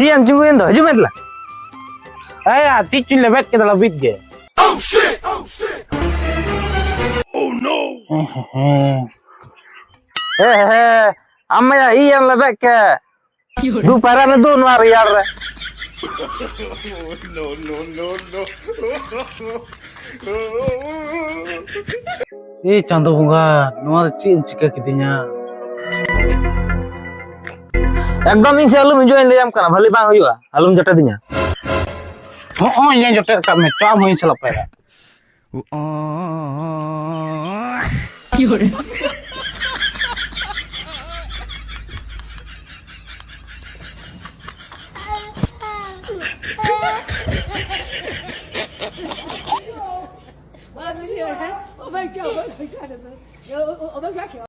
Cian cungguin tuh, cuma lah. Ay, ticu lebet kita lebih je. Oh shit! Oh shit! Oh no! Amma ya iyan lebek ke. Du parana du nuar yar. No no no no! Eh, Chandra bunga, nuar cika kitinya. Ekdom ini alum join liam kana bhali bang huyuga. Alum jota dinya. Oh, yang jodoh kami coba mau selesai.